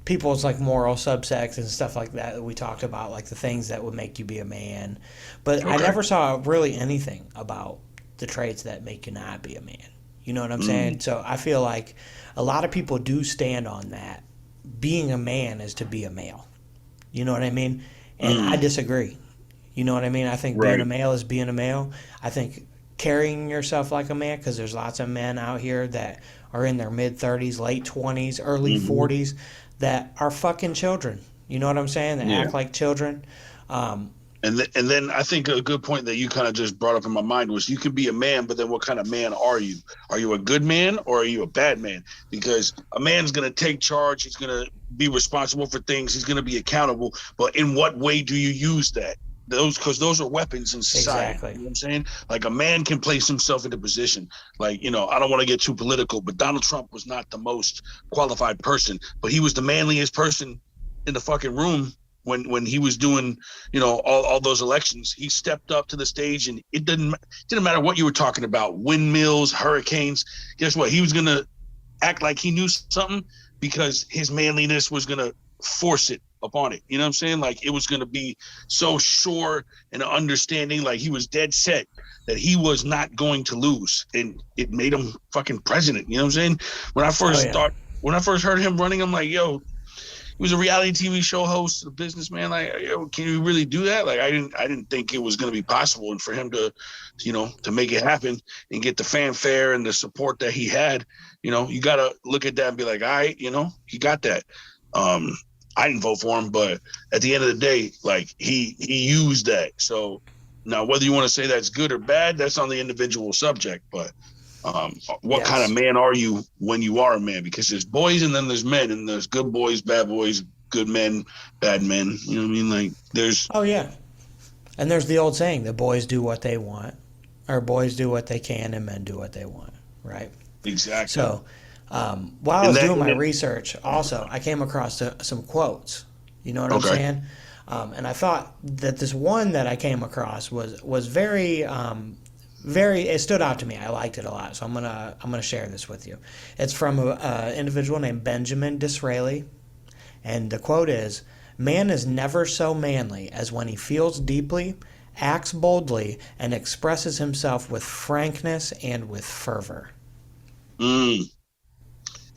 people's like moral subsects and stuff like that we talked about, like the things that would make you be a man. But I never saw really anything about the traits that make you not be a man. You know what I'm saying? So I feel like a lot of people do stand on that. Being a man is to be a male. You know what I mean? And I disagree. You know what I mean? I think being a male is being a male. I think carrying yourself like a man, because there's lots of men out here that are in their mid-30s, late 20s, early 40s that are fucking children. You know what I'm saying? That act like children. And then I think a good point that you kind of just brought up in my mind was, you can be a man, but then what kind of man are you? Are you a good man or are you a bad man? Because a man's going to take charge. He's going to be responsible for things. He's going to be accountable. But in what way do you use that? Because those are weapons in society. Exactly. You know what I'm saying? Like, a man can place himself into position. Like, you know, I don't want to get too political, but Donald Trump was not the most qualified person, but he was the manliest person in the fucking room. When he was doing, you know, all those elections, he stepped up to the stage, and it didn't matter what you were talking about, windmills, hurricanes. Guess what? He was going to act like he knew something, because his manliness was going to force it upon it. You know what I'm saying? Like, it was going to be so sure and understanding, like he was dead set that he was not going to lose. And it made him fucking president. You know what I'm saying? When I first heard him running, I'm like, yo, he was a reality TV show host, a businessman. Like, yo, can you really do that? Like, I didn't think it was going to be possible. And for him to, you know, to make it happen and get the fanfare and the support that he had, you know, you got to look at that and be like, all right, you know, he got that. I didn't vote for him, but at the end of the day, like, he used that. So now, whether you want to say that's good or bad, that's on the individual subject. But what kind of man are you when you are a man? Because there's boys and then there's men, and there's good boys, bad boys, good men, bad men. You know what I mean? Like, there's... Oh, yeah. And there's the old saying, the boys do what they want, or boys do what they can, and men do what they want, right? Exactly. So while I was doing my research, also, I came across some quotes. You know what I'm saying? And I thought that this one that I came across was very... it stood out to me. I liked it a lot, so I'm gonna share this with you. It's from an individual named Benjamin Disraeli, and the quote is, "Man is never so manly as when he feels deeply, acts boldly, and expresses himself with frankness and with fervor."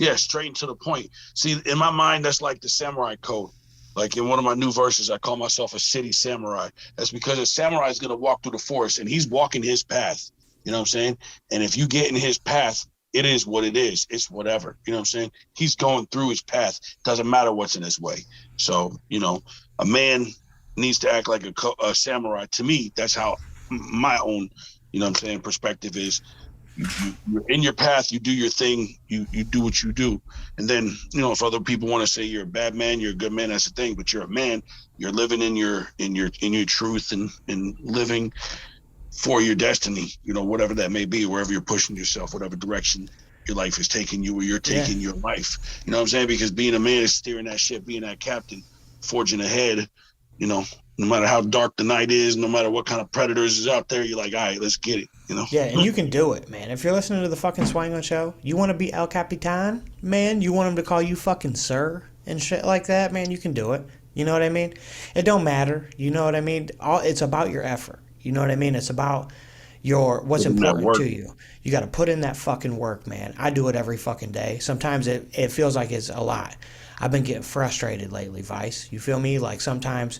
Yeah, straight to the point. See, in my mind, that's like the samurai code. Like in one of my new verses, I call myself a city samurai. That's because a samurai is going to walk through the forest and he's walking his path. You know what I'm saying? And if you get in his path, it is what it is. It's whatever. You know what I'm saying? He's going through his path. Doesn't matter what's in his way. So, you know, a man needs to act like a samurai. To me, that's how my own, you know what I'm saying, perspective is. You're in your path, you do your thing, you do what you do. And then, you know, if other people want to say you're a bad man, you're a good man, that's the thing. But you're a man, you're living in your truth and living for your destiny, you know, whatever that may be, wherever you're pushing yourself, whatever direction your life is taking you, or you're taking your life. You know what I'm saying? Because being a man is steering that ship, being that captain, forging ahead, you know, no matter how dark the night is, no matter what kind of predators is out there, you're like, all right, let's get it, you know? Yeah, and you can do it, man. If you're listening to the fucking Swanglin Show, you want to be El Capitan, man? You want him to call you fucking sir and shit like that, man? You can do it. You know what I mean? It don't matter. You know what I mean? It's about your effort. You know what I mean? It's about what's important to you. You got to put in that fucking work, man. I do it every fucking day. Sometimes it feels like it's a lot. I've been getting frustrated lately, Vice. You feel me? Like sometimes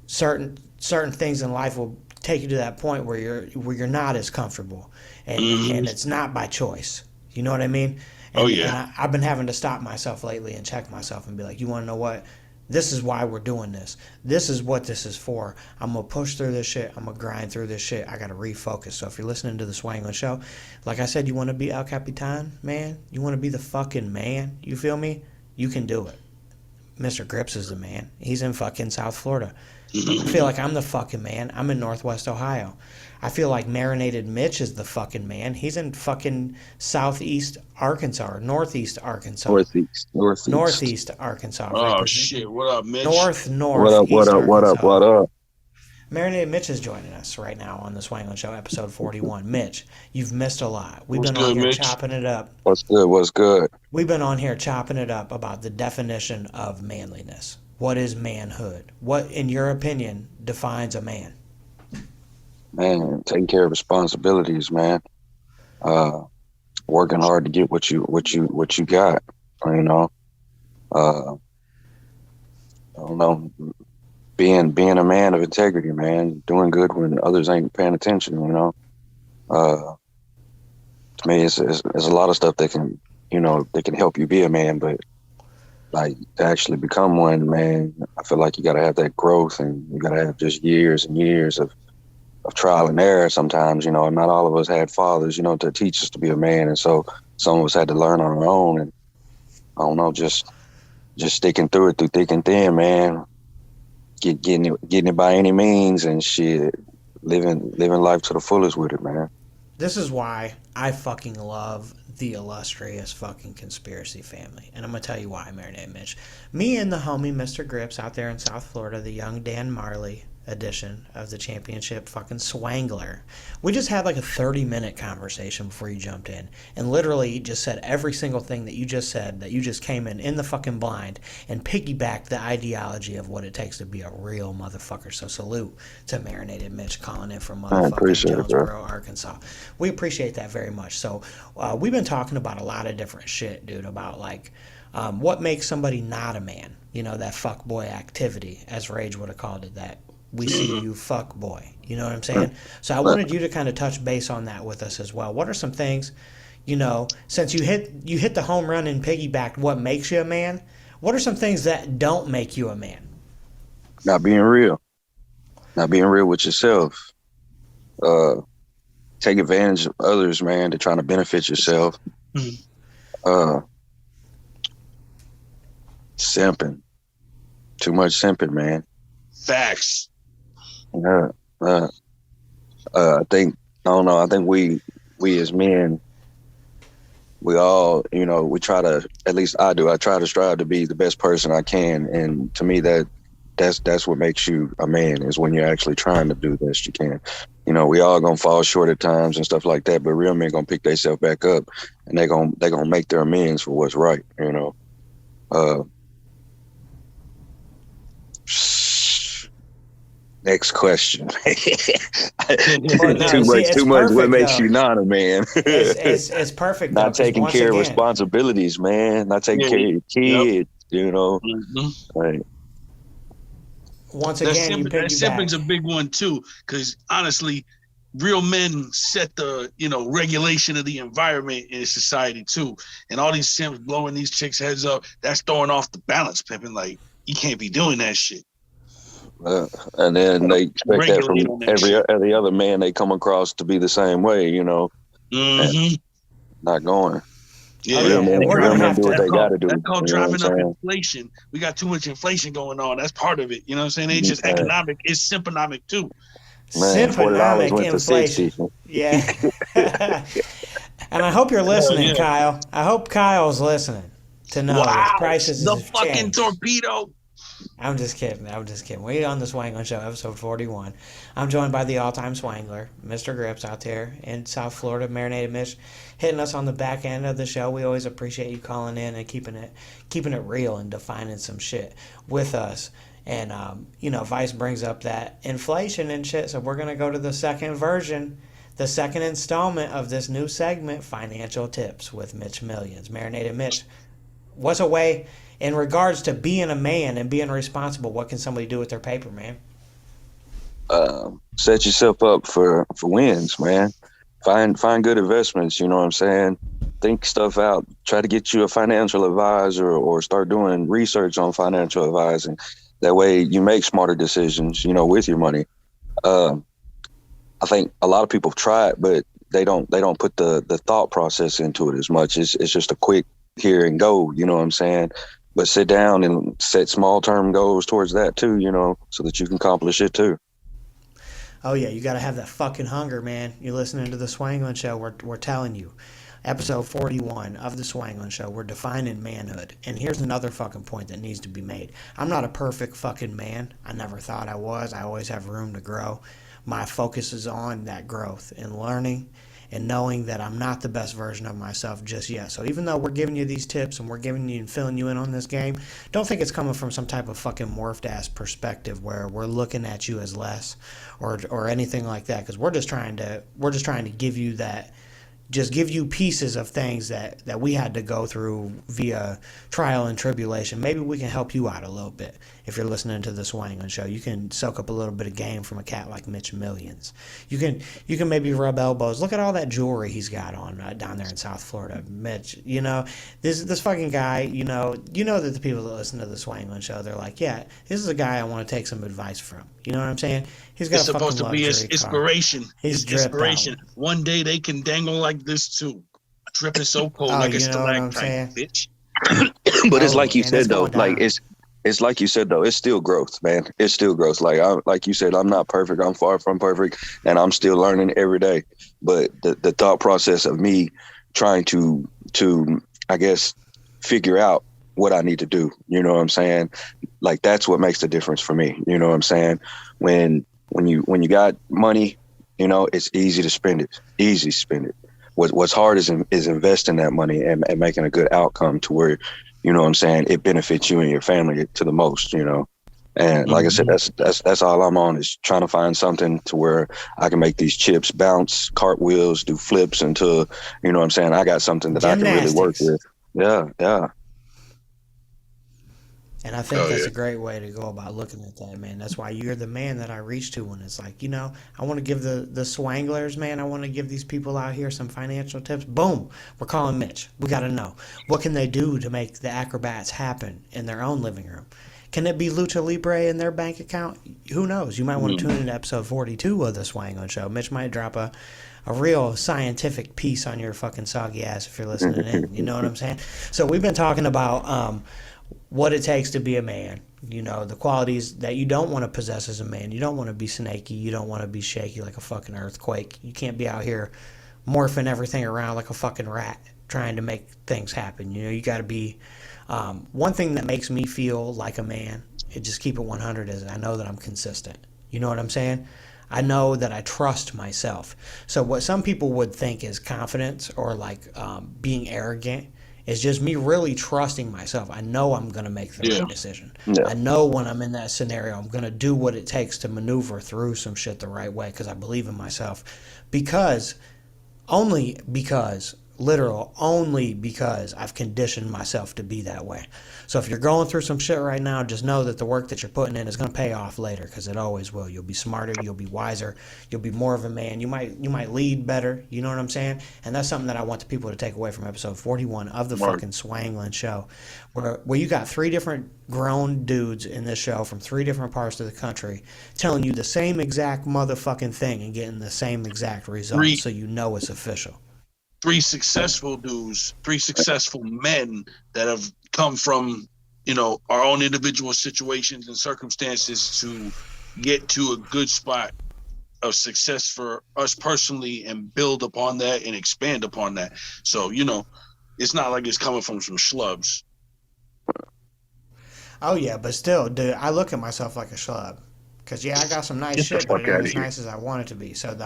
certain things in life will take you to that point where you're not as comfortable, and it's not by choice. You know what I mean? And I've been having to stop myself lately and check myself and be like, you want to know what? This is why we're doing this. This is what this is for. I'm going to push through this shit. I'm going to grind through this shit. I got to refocus. So if you're listening to the Swanglin Show, like I said, you want to be El Capitan, man? You want to be the fucking man? You feel me? You can do it. MrGrippz is the man. He's in fucking South Florida. I feel like I'm the fucking man. I'm in Northwest Ohio. I feel like Marinated Mitch is the fucking man. He's in fucking Southeast Arkansas or Northeast Arkansas. Northeast Arkansas. Oh shit! What up, Mitch? What up? Marinated Mitch is joining us right now on the Swanglin Show, episode 41. Mitch, you've missed a lot. We've been on here chopping it up. What's good? We've been on here chopping it up about the definition of manliness. What is manhood? What, in your opinion, defines a man? Man, taking care of responsibilities, man. Working hard to get what you got. You know. I don't know. Being a man of integrity, man. Doing good when others ain't paying attention. You know. To me, it's a lot of stuff that can, you know, that can help you be a man, but like to actually become one, man, I feel like you got to have that growth, and you got to have just years and years of trial and error sometimes, you know. Not all of us had fathers, you know, to teach us to be a man, and so some of us had to learn on our own, and I don't know, just sticking through it through thick and thin, man. Getting it by any means, and shit, living life to the fullest with it, man. This is why I fucking love the illustrious fucking conspiracy family. And I'm going to tell you why, Marinated Mitch. Me and the homie MrGrippz out there in South Florida, the young Dan Marley edition of the championship fucking Swangler. We just had like a 30-minute conversation before you jumped in. And literally just said every single thing that you just said, that you just came in the fucking blind and piggybacked the ideology of what it takes to be a real motherfucker. So salute to Marinated Mitch calling in from motherfucking Jonesboro, Arkansas. We appreciate that very much. So we've been talking about a lot of different shit, dude, about like what makes somebody not a man. You know, that fuckboy activity, as Rage would have called it, that we see you fuck boy. You know what I'm saying? So I wanted you to kind of touch base on that with us as well. What are some things, you know, since you hit the home run and piggybacked what makes you a man, what are some things that don't make you a man? Not being real with yourself. Take advantage of others, man, to trying to benefit yourself. Simping. Too much simping, man. Facts. I think we as men, we all, you know, we try to, at least I do, I try to strive to be the best person I can. And to me, that's what makes you a man, is when you're actually trying to do the best you can. You know, we all gonna fall short at times and stuff like that, but real men gonna pick themselves back up, and they're gonna make their amends for what's right, you know. Next question. Too much. What makes you not a man? It's perfect. Not taking care of responsibilities, man. Not taking care of your kids. You know, right? once again, you that simping's a piggyback. big one too, because honestly, real men set the regulation of the environment in society too, and all these simps blowing these chicks' heads up, that's throwing off the balance, pimping. Like, you can't be doing that shit. And then they expect that from shit. every other man they come across to be the same way, Mm-hmm. Not going. Yeah, real men, we're real gonna men have do what to. they got to do. That's called driving up inflation. We got too much inflation going on. That's part of it. You know what I'm saying? It ain't just economic. It's simponomic too. Man, $40 went inflation. to 60. Yeah. And I hope you're listening, Kyle. I hope Kyle's listening to know that prices the have fucking changed. Torpedo. I'm just kidding. We on the Swanglin Show, episode 41. I'm joined by the all-time Swangler, MrGrippz, out there in South Florida, Marinated Mitch, hitting us on the back end of the show. We always appreciate you calling in and keeping it real and defining some shit with us. And Vice brings up that inflation and shit. So we're gonna go to the second version, the second installment of this new segment, Financial Tips with Mitch Millions. Marinated Mitch, what's a way? In regards to being a man and being responsible, what can somebody do with their paper, man? Set yourself up for wins, man. Find good investments, you know what I'm saying? Think stuff out. Try to get you a financial advisor or start doing research on financial advising. That way you make smarter decisions, with your money. I think a lot of people try it, but they don't put the thought process into it as much. It's just a quick here and go, you know what I'm saying? But sit down and set small term goals towards that too, so that you can accomplish it too. Oh yeah, you got to have that fucking hunger, man. You're listening to the Swanglin Show. We're telling you, episode 41 of the Swanglin Show. We're defining manhood. And here's another fucking point that needs to be made. I'm not a perfect fucking man. I never thought I was. I always have room to grow. My focus is on that growth and learning and knowing that I'm not the best version of myself just yet. So even though we're giving you these tips and we're giving you and filling you in on this game, don't think it's coming from some type of fucking morphed ass perspective where we're looking at you as less or anything like that. Because we're just trying to give you that. Just give you pieces of things that we had to go through via trial and tribulation. Maybe we can help you out a little bit. If you're listening to the Swanglin Show, you can soak up a little bit of game from a cat like Mitch Millions. You can maybe rub elbows. Look at all that jewelry he's got on down there in South Florida, Mitch. This fucking guy. That the people that listen to the Swanglin Show, they're like, yeah, this is a guy I want to take some advice from. You know what I'm saying? He's got it's supposed to be his inspiration. His inspiration. One day they can dangle like this too. Dripping so cold like a stalactite, bitch. But it's like you said though, like it's like you said though, it's still growth, man. It's still growth. Like you said, I'm not perfect. I'm far from perfect, and I'm still learning every day. But the thought process of me trying to I guess figure out what I need to do, you know what I'm saying? Like that's what makes the difference for me. You know what I'm saying? When you got money, it's easy to spend it. Easy to spend it. What's hard is investing that money and making a good outcome to where, you know what I'm saying, it benefits you and your family to the most, And like I said, that's all I'm on is trying to find something to where I can make these chips bounce, cartwheels, do flips until, you know what I'm saying, I got something that I can really work with. Yeah. And I think that's a great way to go about looking at that, man. That's why you're the man that I reach to when it's like, I want to give the Swanglers, man, I want to give these people out here some financial tips. Boom, we're calling Mitch. We got to know. What can they do to make the acrobats happen in their own living room? Can it be Lucha Libre in their bank account? Who knows? You might want to tune in to episode 42 of the Swanglin Show. Mitch might drop a real scientific piece on your fucking soggy ass if you're listening in. You know what I'm saying? So we've been talking about what it takes to be a man, the qualities that you don't want to possess as a man. You don't want to be snaky. You don't want to be shaky like a fucking earthquake. You can't be out here morphing everything around like a fucking rat trying to make things happen. You got to be one thing that makes me feel like a man, and just keep it 100, is I know that I'm consistent. You know what I'm saying? I know that I trust myself. So what some people would think is confidence or like being arrogant, it's just me really trusting myself. I know I'm going to make the right decision. Yeah. I know when I'm in that scenario, I'm going to do what it takes to maneuver through some shit the right way because I believe in myself. Only because literal, only because I've conditioned myself to be that way. So if you're going through some shit right now, just know that the work that you're putting in is going to pay off later, because it always will. You'll be smarter, you'll be wiser, you'll be more of a man. You might lead better, you know what I'm saying? And that's something that I want the people to take away from episode 41 of the fucking Swanglin Show, where you got 3 different grown dudes in this show from 3 different parts of the country telling you the same exact motherfucking thing and getting the same exact results, so you know it's official. 3 successful dudes, 3 successful men that have come from, our own individual situations and circumstances to get to a good spot of success for us personally and build upon that and expand upon that. So, it's not like it's coming from some schlubs. Oh yeah, but still, dude, I look at myself like a schlub. Cause I got some nice shit, but it ain't as nice as I want it to be. So the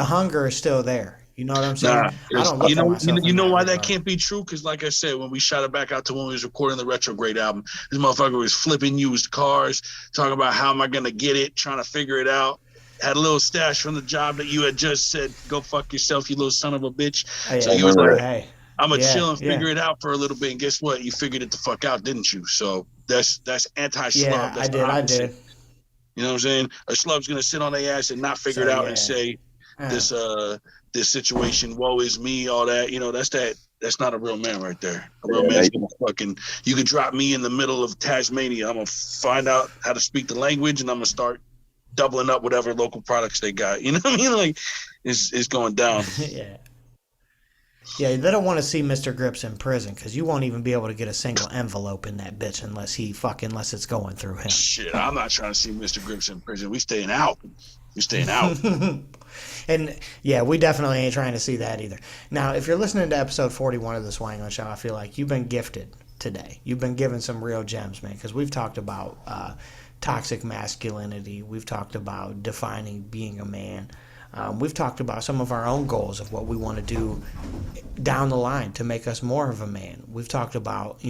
hunger is still there. You know what I'm saying? I don't look at myself. You know why that can't be true? Because like I said, when we shot it back out to when we was recording the Retrograde album, this motherfucker was flipping used cars, talking about how am I gonna get it, trying to figure it out. Had a little stash from the job that you had just said, go fuck yourself, you little son of a bitch. Oh, yeah. So he was like, hey, I'm gonna chill and figure it out for a little bit. And guess what? You figured it the fuck out, didn't you? So that's anti-schlub. Yeah, that's I did. You know what I'm saying? A schlub's gonna sit on their ass and not figure it out and say this situation, woe is me, all that. That's not a real man right there. A real man's gonna you could drop me in the middle of Tasmania. I'm gonna find out how to speak the language and I'm gonna start doubling up whatever local products they got. You know what I mean? Like it's going down. Yeah, they don't want to see MrGrippz in prison, because you won't even be able to get a single envelope in that bitch unless it's going through him. Shit, I'm not trying to see MrGrippz in prison. We staying out. And yeah, we definitely ain't trying to see that either. Now, if you're listening to episode 41 of the Swanglin Show, I feel like you've been gifted today. You've been given some real gems, man, because we've talked about toxic masculinity. We've talked about defining being a man. We've talked about some of our own goals of what we want to do down the line to make us more of a man. We've talked about,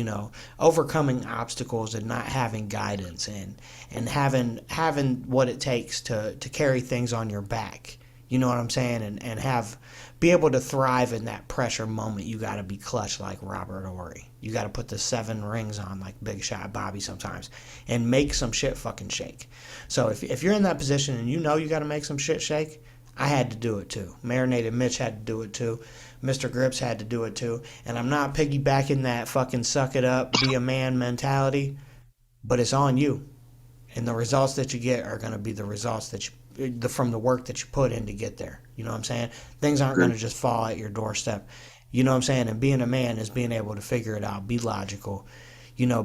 overcoming obstacles and not having guidance and having what it takes to carry things on your back. You know what I'm saying? And be able to thrive in that pressure moment. You got to be clutch like Robert Horry. You got to put the 7 rings on like Big Shot Bobby sometimes and make some shit fucking shake. So if you're in that position and you got to make some shit shake, I had to do it too. Marinated Mitch had to do it too. MrGrippz had to do it too. And I'm not piggybacking that fucking suck it up, be a man mentality, but it's on you. And the results that you get are going to be the results from the work that you put in to get there. You know what I'm saying? Things aren't going to just fall at your doorstep. You know what I'm saying? And being a man is being able to figure it out, be logical,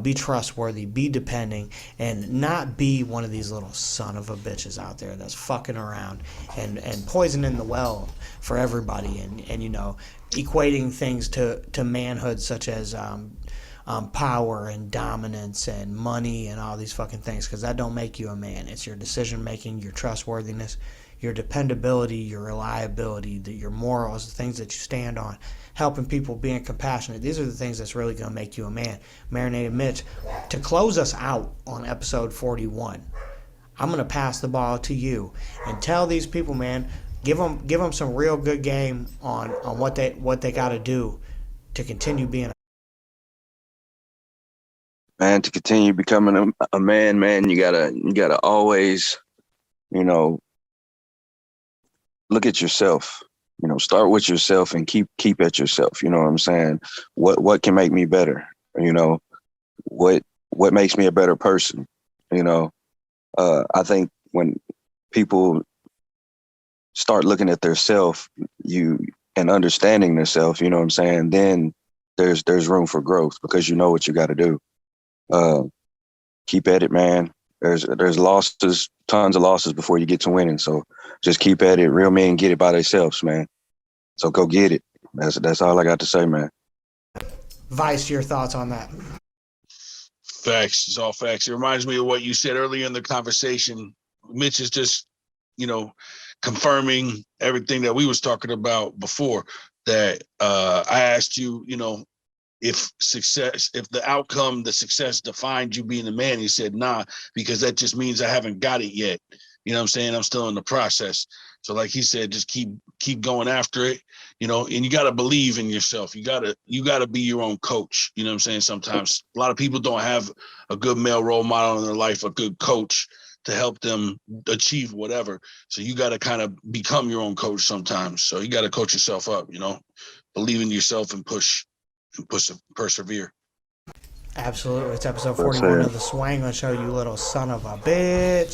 be trustworthy, be depending, and not be one of these little son of a bitches out there that's fucking around and poisoning the well for everybody and equating things to manhood, such as power and dominance and money and all these fucking things, because that don't make you a man. It's your decision making, your trustworthiness, your dependability, your reliability, your morals, the things that you stand on, helping people, being compassionate. These are the things that's really going to make you a man. Marinated Mitch, to close us out on episode 41, I'm going to pass the ball to you and tell these people, man, give them some real good game on what they got to do to continue being man, to continue becoming a man, you gotta always, look at yourself. Start with yourself and keep at yourself. You know what I'm saying? What can make me better? What makes me a better person? I think when people start looking at their self, and understanding their self, you know what I'm saying, then there's room for growth, because you know what you got to do. Keep at it, man. There's losses, tons of losses before you get to winning. So just keep at it. Real men get it by themselves, man. So go get it. That's all I got to say, man. Vice, your thoughts on that? Facts. It's all facts. It reminds me of what you said earlier in the conversation. Mitch is just, confirming everything that we was talking about before. That I asked you, if the outcome, the success defined you being a man. He said, nah, because that just means I haven't got it yet. You know what I'm saying? I'm still in the process. So like he said, just keep going after it, you know, and you got to believe in yourself. You got to be your own coach. You know what I'm saying? Sometimes a lot of people don't have a good male role model in their life, a good coach to help them achieve whatever. So you got to kind of become your own coach sometimes. So you got to coach yourself up, you know, believe in yourself and persevere. Absolutely. It's episode 41 of the Swanglin Show, you little son of a bitch.